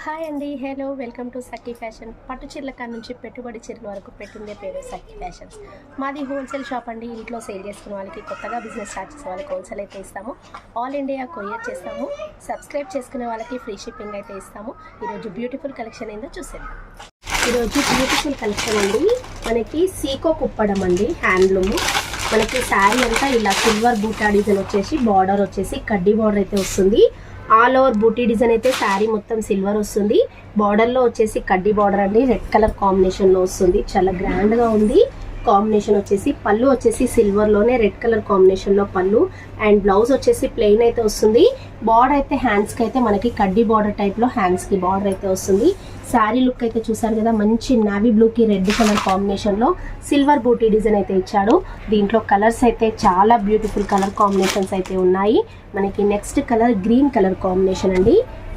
Hi అండి, hello, welcome to Sakhi fashion. పట్టు చీరల కాడ నుంచి పెట్టుబడి చీరల వరకు పెట్టిందే పేరు సఖీ ఫ్యాషన్స్. మాది హోల్సేల్ షాప్ అండి. ఇంట్లో సేల్ చేసుకునే వాళ్ళకి, కొత్తగా బిజినెస్ స్టార్ట్ చేసే వాళ్ళకి హోల్సేల్ అయితే ఇస్తాము. ఆల్ ఇండియా కొరియర్ చేస్తాము. సబ్స్క్రైబ్ చేసుకునే వాళ్ళకి ఫ్రీ షిప్పింగ్ అయితే ఇస్తాము. ఈరోజు బ్యూటిఫుల్ కలెక్షన్ ఏందో చూసేద్దాం. ఈరోజు బ్యూటిఫుల్ కలెక్షన్ అండి. మనకి సీకో కుప్పడం అండి, హ్యాండ్లూమ్. మనకి శారీ అంతా ఇలా సిల్వర్ బూటా డిజైన్ వచ్చేసి, బార్డర్ వచ్చేసి కడ్డీ బార్డర్ అయితే వస్తుంది. ఆల్ ఓవర్ బూటీ డిజైన్ అయితే శారీ మొత్తం సిల్వర్ వస్తుంది. బార్డర్లో వచ్చేసి కడ్డీ బార్డర్ అండి, రెడ్ కలర్ కాంబినేషన్లో వస్తుంది. చాలా గ్రాండ్గా ఉంది. కాంబినేషన్ వచ్చేసి పళ్ళు వచ్చేసి సిల్వర్లోనే రెడ్ కలర్ కాంబినేషన్లో పళ్ళు, అండ్ బ్లౌజ్ వచ్చేసి ప్లెయిన్ అయితే వస్తుంది. బార్డర్ అయితే హ్యాండ్స్కి అయితే మనకి కడ్డీ బార్డర్ టైప్లో హ్యాండ్స్కి బార్డర్ అయితే వస్తుంది. శారీ లుక్ అయితే చూసారు కదా, మంచి నావీ బ్లూకి రెడ్ కలర్ కాంబినేషన్లో సిల్వర్ బూటీ డిజైన్ అయితే ఇచ్చాడు. దీంట్లో కలర్స్ అయితే చాలా బ్యూటిఫుల్ కలర్ కాంబినేషన్స్ అయితే ఉన్నాయి. మనకి next colour green colour combination అండి.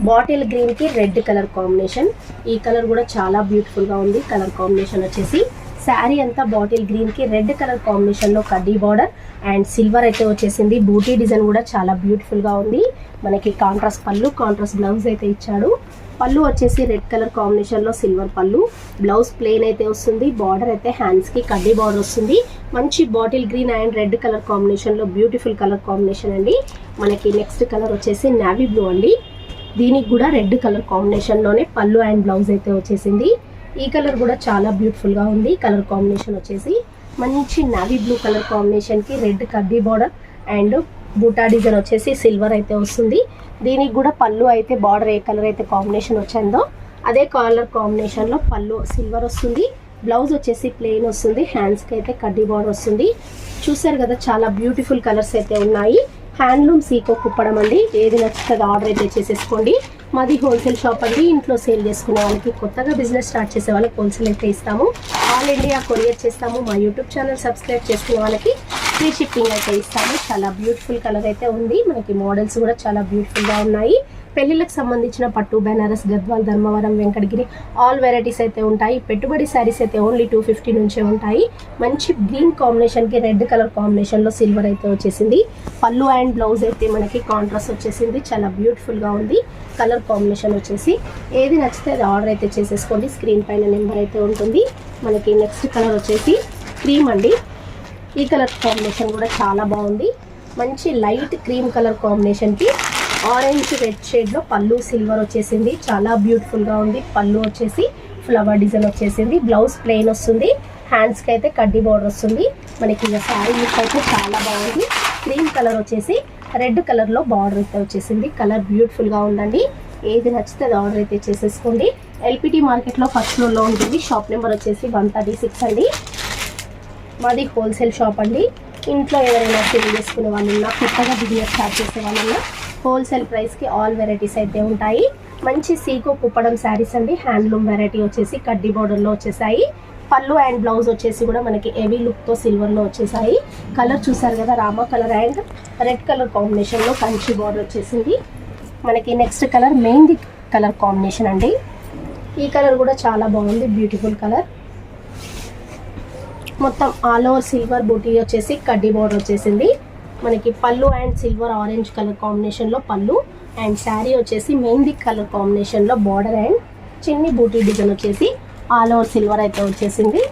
బాటిల్ గ్రీన్కి రెడ్ కలర్ కాంబినేషన్. ఈ కలర్ కూడా చాలా బ్యూటిఫుల్గా ఉంది. కలర్ కాంబినేషన్ వచ్చేసి శారీ అంతా బాటిల్ గ్రీన్కి రెడ్ కలర్ కాంబినేషన్లో కడ్డీ బార్డర్ అండ్ సిల్వర్ అయితే వచ్చేసింది. బూటీ డిజైన్ కూడా చాలా బ్యూటిఫుల్గా ఉంది. మనకి కాంట్రాస్ట్ పళ్ళు, కాంట్రాస్ట్ బ్లౌజ్ అయితే ఇచ్చాడు. పళ్ళు వచ్చేసి రెడ్ కలర్ కాంబినేషన్లో సిల్వర్ పళ్ళు, బ్లౌజ్ ప్లెయిన్ అయితే వస్తుంది. బార్డర్ అయితే హ్యాండ్స్కి కడ్డీ బార్డర్ వస్తుంది. మంచి bottle green and red colour కాంబినేషన్లో బ్యూటిఫుల్ కలర్ కాంబినేషన్ అండి. మనకి నెక్స్ట్ కలర్ వచ్చేసి నావీ బ్లూ అండి. దీనికి కూడా రెడ్ కలర్ కాంబినేషన్లోనే పళ్ళు అండ్ బ్లౌజ్ అయితే వచ్చేసింది. ఈ కలర్ కూడా చాలా బ్యూటిఫుల్గా ఉంది. కలర్ కాంబినేషన్ వచ్చేసి మంచి నావీ బ్లూ కలర్ కాంబినేషన్కి రెడ్ కడ్డీ బార్డర్ అండ్ బూటా డిజైన్ వచ్చేసి సిల్వర్ అయితే వస్తుంది. దీనికి కూడా పళ్ళు అయితే బార్డర్ ఏ కలర్ అయితే కాంబినేషన్ వచ్చిందో అదే కలర్ కాంబినేషన్లో పళ్ళు సిల్వర్ వస్తుంది. బ్లౌజ్ వచ్చేసి ప్లెయిన్ వస్తుంది. హ్యాండ్స్కి అయితే కడ్డీ బార్డర్ వస్తుంది. చూసారు కదా, చాలా బ్యూటిఫుల్ కలర్స్ అయితే ఉన్నాయి. హ్యాండ్లూమ్ సీకో కుప్పడం అండి. ఏది నచ్చుతుంది ఆర్డర్ అయితే చేసేసుకోండి. మాది హోల్సేల్ షాప్ అండి. ఇంట్లో సేల్ చేసుకునే వాళ్ళకి, కొత్తగా బిజినెస్ స్టార్ట్ చేసే వాళ్ళకి హోల్సేల్ అయితే ఇస్తాము. ఆల్ ఇండియా కొరియర్ చేస్తాము. మా యూట్యూబ్ ఛానల్ సబ్స్క్రైబ్ చేసుకునే వాళ్ళకి ఫ్రీ షిప్పింగ్ అయితే ఇస్తాము. చాలా బ్యూటిఫుల్ కలర్ అయితే ఉంది. మనకి మోడల్స్ కూడా చాలా బ్యూటిఫుల్గా ఉన్నాయి. పెళ్లిళ్ళకి సంబంధించిన పట్టు, బెనారస్, గద్వాల్, ధర్మవరం, వెంకటగిరి ఆల్ వెరైటీస్ అయితే ఉంటాయి. పెట్టుబడి శారీస్ అయితే ఓన్లీ 250 నుంచే ఉంటాయి. మంచి గ్రీన్ కాంబినేషన్కి రెడ్ కలర్ కాంబినేషన్లో సిల్వర్ అయితే వచ్చేసింది. పళ్ళు అండ్ బ్లౌజ్ అయితే మనకి కాంట్రాస్ట్ వచ్చేసింది. చాలా బ్యూటిఫుల్గా ఉంది. కలర్ కాంబినేషన్ వచ్చేసి ఏది నచ్చితే అది ఆర్డర్ అయితే చేసేసుకోండి. స్క్రీన్ పైన నెంబర్ అయితే ఉంటుంది. మనకి నెక్స్ట్ కలర్ వచ్చేసి క్రీమ్ అండి. ఈ కలర్ కాంబినేషన్ కూడా చాలా బాగుంది. మంచి లైట్ క్రీమ్ కలర్ కాంబినేషన్కి ఆరెంజ్ రెడ్ షేడ్లో పళ్ళు సిల్వర్ వచ్చేసింది. చాలా బ్యూటిఫుల్గా ఉంది. పళ్ళు వచ్చేసి ఫ్లవర్ డిజైన్ వచ్చేసింది. బ్లౌజ్ ప్లెయిన్ వస్తుంది. హ్యాండ్స్కి అయితే కడ్డీ బార్డర్ వస్తుంది. మనకి ఇక శారీ లుక్ అయితే చాలా బాగుంది. క్రీమ్ కలర్ వచ్చేసి రెడ్ కలర్లో బార్డర్ అయితే వచ్చేసింది. కలర్ బ్యూటిఫుల్గా ఉందండి. ఏది నచ్చితే అది ఆర్డర్ అయితే చేసేసుకోండి. ఎల్పిటి మార్కెట్లో ఫస్ట్ ఫ్లోర్లో ఉంటుంది. షాప్ నెంబర్ వచ్చేసి 136 అండి. మాది హోల్సేల్ షాప్ అండి. ఇంట్లో ఎవరైనా సేల్ చేసుకునే వాళ్ళన్నా, కొత్తగా బిజినెస్ స్టార్ట్ చేసే వాళ్ళన్నా హోల్సేల్ ప్రైస్కి ఆల్ వెరైటీస్ అయితే ఉంటాయి. మంచి సీకో కుప్పడం శారీస్ అండి. హ్యాండ్లూమ్ వెరైటీ వచ్చేసి కడ్డీ బార్డర్లో వచ్చేసాయి. పళ్ళు అండ్ బ్లౌజ్ వచ్చేసి కూడా మనకి హెవీ లుక్తో సిల్వర్లో వచ్చేసాయి. కలర్ చూసారు కదా, Rama colour and red colour కాంబినేషన్లో కంచి బార్డర్ వచ్చేసింది. మనకి next colour mehndi colour combination అండి. ఈ కలర్ కూడా చాలా బాగుంది. Beautiful colour. మొత్తం ఆల్ ఓవర్ సిల్వర్ బూటీ వచ్చేసి కడ్డీ బార్డర్ వచ్చేసింది. మనకి పళ్ళు అండ్ సిల్వర్ ఆరెంజ్ కలర్ కాంబినేషన్లో పళ్ళు అండ్ శారీ వచ్చేసి మెహందీ కలర్ కాంబినేషన్లో బార్డర్ అండ్ చిన్ని బూటీ డిజైన్ వచ్చేసి ఆల్ ఓవర్ సిల్వర్ అయితే వచ్చేసింది.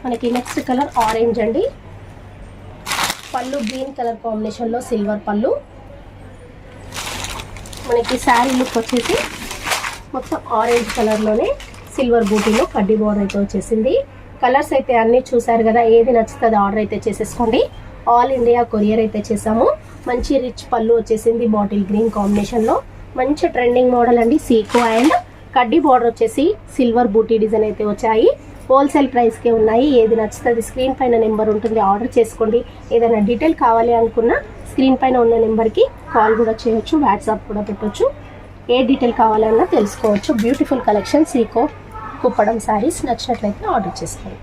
మనకి నెక్స్ట్ కలర్ ఆరెంజ్ అండి. పళ్ళు గ్రీన్ కలర్ కాంబినేషన్లో సిల్వర్ పళ్ళు. మనకి శారీ లుక్ వచ్చేసి మొత్తం ఆరెంజ్ కలర్లోనే సిల్వర్ బూటీలో కడ్డీ బార్డర్ అయితే వచ్చేసింది. కలర్స్ అయితే అన్నీ చూసారు కదా, ఏది నచ్చుతుంది ఆర్డర్ అయితే చేసేసుకోండి. ఆల్ ఇండియా కొరియర్ అయితే చేసాము. మంచి రిచ్ పళ్ళు వచ్చేసింది బాటిల్ గ్రీన్ కాంబినేషన్లో. మంచి ట్రెండింగ్ మోడల్ అండి. సీకో అండ్ కడ్డీ బార్డర్ వచ్చేసి సిల్వర్ బూటీ డిజైన్ అయితే వచ్చాయి. హోల్సేల్ ప్రైస్కే ఉన్నాయి. ఏది నచ్చుతుంది స్క్రీన్ పైన నెంబర్ ఉంటుంది, ఆర్డర్ చేసుకోండి. ఏదైనా డీటెయిల్ కావాలి అనుకున్నా స్క్రీన్ పైన ఉన్న నెంబర్కి కాల్ కూడా చేయొచ్చు, వాట్సాప్ కూడా పెట్టవచ్చు. ఏ డీటెయిల్ కావాలన్నా తెలుసుకోవచ్చు. బ్యూటిఫుల్ కలెక్షన్ సీకో కుప్పడం శారీస్ నచ్చినట్లయితే ఆర్డర్ చేసుకోండి.